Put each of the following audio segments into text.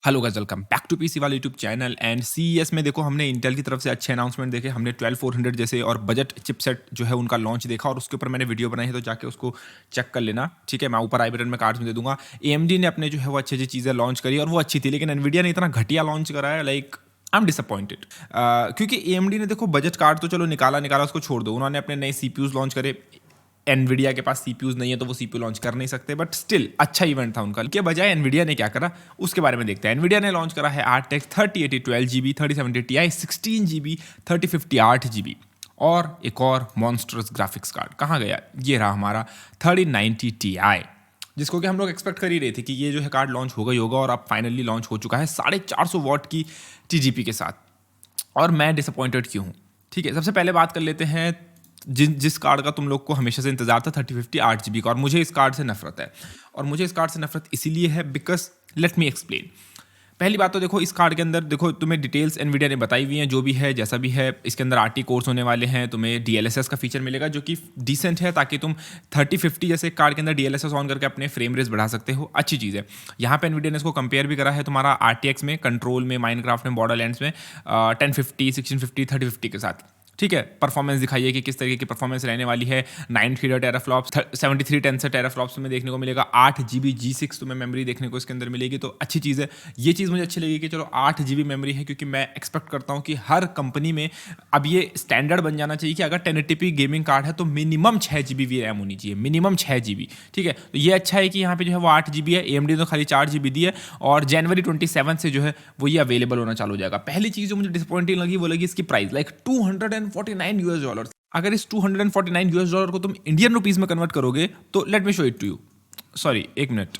Hello guys, welcome back to PC वाले YouTube channel. And CES में देखो हमने इंटेल की तरफ से अच्छे अनाउंसमेंट देखे। हमने 12400 जैसे और बजट चिपसेट जो है उनका लॉन्च देखा और उसके ऊपर मैंने वीडियो बनाई है, तो जाके उसको चेक कर लेना। ठीक है, मैं ऊपर आई बटन में कार्ड्स में दे दूंगा। एएमडी ने अपने जो है वो अच्छी अच्छी चीज़ें लॉन्च करी और वो अच्छी थी, लेकिन एनवीडिया ने इतना घटिया लॉन्च करा है, लाइक आई एम डिसअपॉइंटेड। क्योंकि एएमडी ने देखो बजट कार्ड तो चलो निकाला उसको छोड़ दो, उन्होंने अपने नए सीपीयूज लॉन्च करे। एनवीडिया के पास सीपीयूज नहीं है तो वो सीपीयू लॉन्च कर नहीं सकते, बट स्टिल अच्छा इवेंट था उनका। के बजाय एनवीडिया ने क्या करा उसके बारे में देखते हैं। एनवीडिया ने लॉन्च करा है RTX 3080 12GB 3070 Ti 16GB 3050 8GB और एक और मॉन्स्टरस ग्राफिक्स कार्ड। कहाँ गया? ये रहा हमारा 3090 Ti, जिसको कि हम लोग एक्सपेक्ट कर ही रहे थे कि ये जो है कार्ड लॉन्च होगा ही होगा, और अब फाइनली लॉन्च हो चुका है 450 वॉट की TGP के साथ। और मैं डिसअपॉइंटेड क्यों हूँ? ठीक है, सबसे पहले बात कर लेते हैं जिस कार्ड का तुम लोग को हमेशा से इंतजार था 3050 8GB का, और मुझे इस कार्ड से नफरत है। और मुझे इस कार्ड से नफरत इसीलिए है बिकॉज लेट मी एक्सप्लेन। पहली बात तो देखो, इस कार्ड के अंदर देखो तुम्हें डिटेल्स एनवीडिया ने बताई हुई हैं, जो भी है जैसा भी है। इसके अंदर RT कोर्स होने वाले हैं, तुम्हें DLSS का फीचर मिलेगा जो कि डिसेंट है, ताकि तुम 3050 जैसे कार्ड के अंदर DLSS ऑन करके अपने फ्रेम रेस बढ़ा सकते हो। अच्छी चीज़ है। यहाँ पे एनवीडिया ने इसको कंपेयर भी करा है तुम्हारा RTX में, कंट्रोल में, माइनक्राफ्ट में, बॉर्डरलैंड्स में 1050 1650 3050 के साथ। ठीक है, परफॉर्मेंस दिखाइए कि किस तरीके की परफॉर्मेंस रहने वाली है। 9 थीडर टेराफ्लॉप्स, 73 टेंसर टेराफ्लॉप्स तुम्हें देखने को मिलेगा। 8GB G6 तुम्हें मेमोरी देखने को इसके अंदर मिलेगी, तो अच्छी चीज़ है। ये चीज़ मुझे अच्छी लगी कि चलो 8GB मेमोरी है, क्योंकि मैं एक्सपेक्ट करता हूँ कि हर कंपनी में अब ये स्टैंडर्ड बन जाना चाहिए कि अगर 1080p गेमिंग कार्ड है तो मिनिमम 6GB VRAM होनी चाहिए, मिनिमम 6GB। ठीक है, तो ये अच्छा है कि यहाँ पे जो है वो 8GB है। AMD तो खाली 4GB दी है, और जनवरी 27 से जो है वो ये अवेलेबल होना चालू हो जाएगा। पहली चीज़ जो मुझे डिसअपॉइंटिंग लगी वो लगी इसकी प्राइस, लाइक $249। अगर इस $249 को तुम इंडियन रुपीस में कन्वर्ट करोगे तो let me show it to you. Sorry, एक मिनट।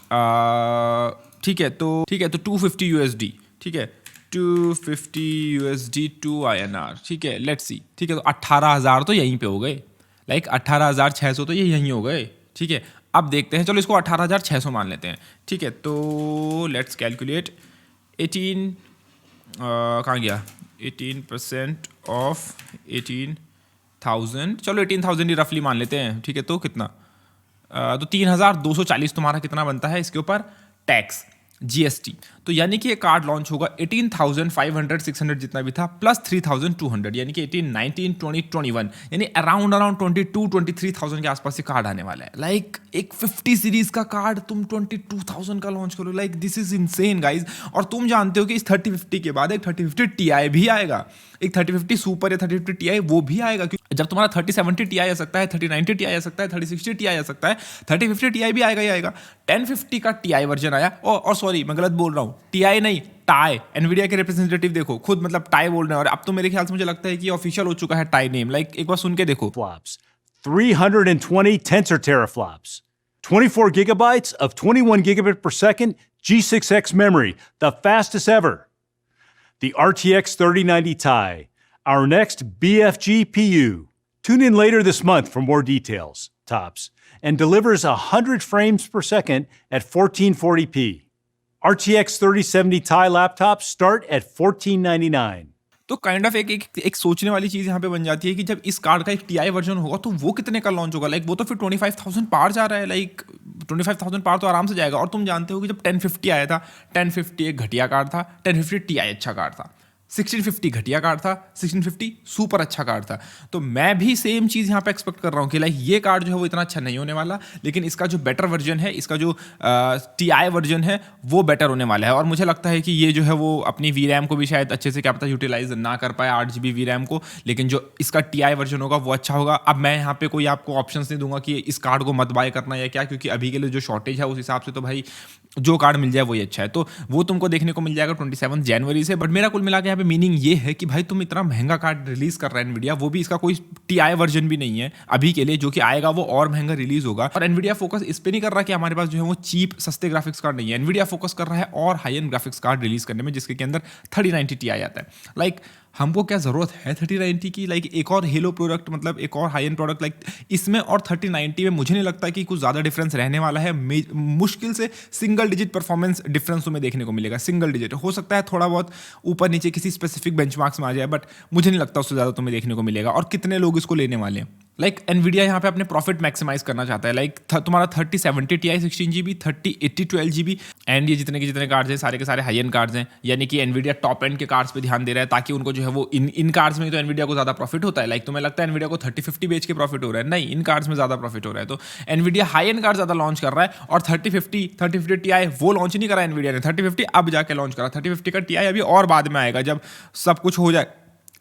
ठीक है तो $250। ठीक है, $250 टू INR। ठीक है, लेट्स सी। ठीक है, तो 18,000 तो यहीं पे हो गए, लाइक 18,600 तो ये यहीं हो गए। ठीक है, अब देखते हैं, चलो इसको 18,600 मान लेते हैं। ठीक है, तो लेट्स कैलकुलेट 18 कहाँ गया, 18% ऑफ 18,000। चलो 18,000 ही रफली मान लेते हैं। ठीक है, तो कितना, तो 3,240 तुम्हारा कितना बनता है इसके ऊपर टैक्स GST। तो यानी कि ये कार्ड लॉन्च होगा 18,500 600 जितना भी था प्लस 3,200, यानी कि 18 19 20 21, यानी अराउंड 22-23,000 के आसपास ये कार्ड आने वाला है। लाइक एक 50 सीरीज का कार्ड तुम 22,000 का लॉन्च करो, like this is insane guys. और तुम जानते हो कि इस 3050 के बाद एक 3050 Ti भी आएगा, एक 3050 सुपर या 3050 Ti वो भी आएगा। क्योंकि जब तुम्हारा 3070 Ti आ सकता है, 3090 Ti आ सकता है, 3060 Ti आ सकता है, 3050 Ti भी आएगा ही आएगा। 1050 का Ti वर्जन आया, और सॉरी मैं गलत बोल रहा हूँ, Ti नहीं, टाई। एनवीडिया के रिप्रेजेंटेटिव देखो खुद मतलब टाई बोल रहे हैं, और अब तो मेरे ख्याल से मुझे लगता है कि ऑफिशियल हो चुका है टाई नेम। लाइक एक बार सुन के देखो। Flops, 320 tensor teraflops, 24 gigabytes of 21 gigabit per second G6X memory, the fastest ever. The RTX 3090 Ti, our next BFG PU. Tune in later this month for more details, tops, and delivers 100 frames per second at 1440p. RTX 3070 Ti laptops start at $1499. तो kind of एक सोचने वाली चीज़ यहाँ पे बन जाती है कि जब इस कार्ड का एक Ti वर्जन होगा तो वो कितने का लॉन्च होगा। लाइक वो तो फिर 25,000 पार जा रहा है, लाइक 25,000 पार तो आराम से जाएगा। और तुम जानते हो कि जब 1050 आया था, 1050 एक घटिया कार्ड था, 1050 Ti अच्छा कार्ड था, 1650 घटिया कार्ड था, 1650 सुपर अच्छा कार्ड था। तो मैं भी सेम चीज़ यहाँ पे एक्सपेक्ट कर रहा हूँ कि लाइक ये कार्ड जो है वो इतना अच्छा नहीं होने वाला, लेकिन इसका जो बेटर वर्जन है, इसका जो Ti वर्जन है वो बेटर होने वाला है। और मुझे लगता है कि ये जो है वो अपनी VRAM को भी शायद अच्छे से क्या पता यूटिलाइज ना कर पाए 8GB VRAM को, लेकिन जो इसका Ti वर्जन होगा वो अच्छा होगा। अब मैं यहाँ पे कोई आपको ऑप्शंस नहीं दूंगा कि इस कार्ड को मत बाय करना या क्या, क्योंकि अभी के लिए जो शॉर्टेज है उस हिसाब से तो भाई जो कार्ड मिल जाए वही अच्छा है। तो वो तुमको देखने को मिल जाएगा 27 जनवरी से। बट मेरा कुल मिला के यहाँ पे मीनिंग ये है कि भाई तुम इतना महंगा कार्ड रिलीज कर रहा है एनवीडिया, वो भी इसका कोई Ti वर्जन भी नहीं है अभी के लिए, जो कि आएगा वो और महंगा रिलीज होगा। और एनवीडिया फोकस इस पे नहीं कर रहा कि हमारे पास जो है वो चीप सस्ते ग्राफिक्स कार्ड नहीं है। एनवीडिया फोकस कर रहा है और high and graphics card release करने में, जिसके अंदर 3090 Ti आता है। लाइक हमको क्या ज़रूरत है 3090 की, लाइक एक और हेलो प्रोडक्ट, मतलब एक और हाई एंड प्रोडक्ट लाइक इसमें और 3090 में मुझे नहीं लगता कि कुछ ज़्यादा डिफरेंस रहने वाला है। मुश्किल से सिंगल डिजिट परफॉर्मेंस डिफरेंस तुम्हें देखने को मिलेगा, सिंगल डिजिट। हो सकता है थोड़ा बहुत ऊपर नीचे किसी स्पेसिफिक बेंचमार्क्स में आ जाए, बट मुझे नहीं लगता उससे ज़्यादा तुम्हें देखने को मिलेगा। और कितने लोग इसको लेने वाले हैं, लाइक एनवीडिया यहाँ पे अपने प्रॉफिट मैक्सिमाइज करना चाहता है। लाइक तुम्हारा 3070 Ti 16GB, 3080 12GB एंड ये जितने के जितने कार्ड्स हैं सारे के सारे हाई एंड कार्ड्स हैं, यानी कि एनवीडिया टॉप एंड के कार्ड्स पे ध्यान दे रहा है ताकि उनको जो है वो इन कार्ड्स में तो एनवीडिया को ज़्यादा प्रॉफिट होता है। लाइक तुम्हें लगता है एनवीडिया को 3050 बेच के प्रॉफिट हो रहा है, नहीं, इन कार्ड्स में ज़्यादा प्रॉफिट हो रहा है। तो एनवीडिया हाई एंड कार्ड ज़्यादा लॉन्च कर रहा है और 3050 Ti वो लॉन्च नहीं करा एनवीडिया ने, 3050 अब जाके लॉन्च करा। 3050 का Ti अभी और बाद में आएगा, जब सब कुछ हो जाए,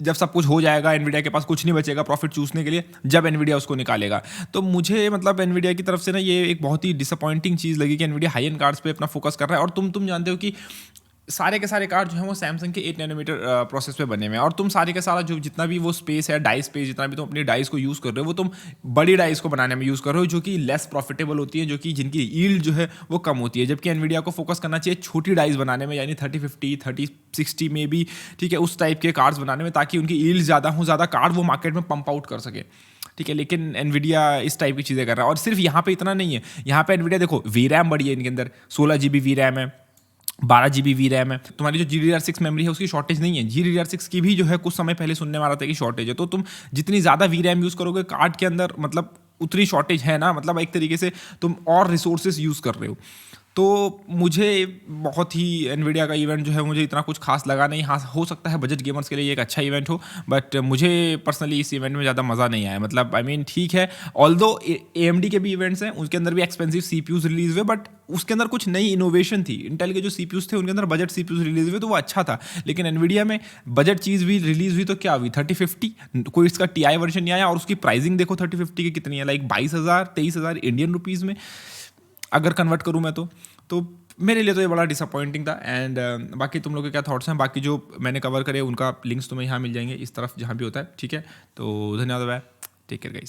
जब सब कुछ हो जाएगा, एनवीडिया के पास कुछ नहीं बचेगा प्रॉफिट चूसने के लिए, जब एनवीडिया उसको निकालेगा। तो मुझे मतलब एनवीडिया की तरफ से ना ये एक बहुत ही डिसअपॉइंटिंग चीज़ लगी कि एनवीडिया हाई एंड कार्ड्स पे अपना फोकस कर रहा है। और तुम जानते हो कि सारे के सारे कार्ड जो है वो सैमसंग के 8 नैनोमीटर प्रोसेस पे बने हुए हैं, और तुम सारे के सारा जो जितना भी वो स्पेस है, डाई स्पेस, जितना भी तुम अपनी डाइस को यूज़ कर रहे हो वो तुम बड़ी डाइस को बनाने में यूज़ कर रहे हो, जो कि लेस प्रॉफिटेबल होती है, जो कि जिनकी यील्ड जो है वो कम होती है। जबकि एनवीडिया को फोकस करना चाहिए छोटी डाइस बनाने में, यानी 3050 3060 में भी, ठीक है, उस टाइप के कार्ड्स बनाने में, ताकि उनकी यील्ड ज़्यादा हो, ज़्यादा कार्ड वो मार्केट में पंप आउट कर सके, ठीक है। लेकिन एनवीडिया इस टाइप की चीज़ें कर रहा है। और सिर्फ यहाँ पे इतना नहीं है, यहाँ पे एनवीडिया देखो वी रैम बड़ी है इनके अंदर, 16GB वी रैम है, 12GB वी रैम है। तुम्हारी जो GDDR6 मेमोरी है उसकी शॉर्टेज नहीं है, GDDR6 की भी जो है कुछ समय पहले सुनने वाला था कि शॉर्टेज है। तो तुम जितनी ज़्यादा वी रैम यूज़ करोगे कार्ड के अंदर, मतलब उतनी शॉर्टेज है ना, मतलब एक तरीके से तुम और रिसोर्सेज यूज़ कर रहे हो। तो मुझे बहुत ही एनवीडिया का इवेंट जो है मुझे इतना कुछ खास लगा नहीं। हाँ, हो सकता है बजट गेमर्स के लिए एक अच्छा इवेंट हो, बट मुझे पर्सनली इस इवेंट में ज़्यादा मज़ा नहीं आया। मतलब आई मीन ठीक है, ऑल्दो AMD के भी इवेंट्स हैं, उसके अंदर भी एक्सपेंसिव CPUs रिलीज हुए, बट उसके अंदर कुछ नई इनोवेशन थी। इंटेल के जो CPUs थे उनके अंदर बजट CPUs रिलीज हुए तो वो अच्छा था, लेकिन एनवीडिया में बजट चीज़ भी रिलीज हुई तो क्या हुई, 3050, कोई इसका TI वर्जन नहीं आया। और उसकी प्राइसिंग देखो 3050 की कितनी है, लाइक 22,000 23,000 इंडियन रुपीज़ में अगर कन्वर्ट करूँ मैं तो मेरे लिए तो ये बड़ा डिसअपॉइंटिंग था। एंड बाकी तुम लोग के क्या थॉट्स हैं, बाकी जो मैंने कवर करे उनका लिंक्स तुम्हें यहाँ मिल जाएंगे इस तरफ जहाँ भी होता है, ठीक है। तो धन्यवाद, बाय, टेक केयर गाइस।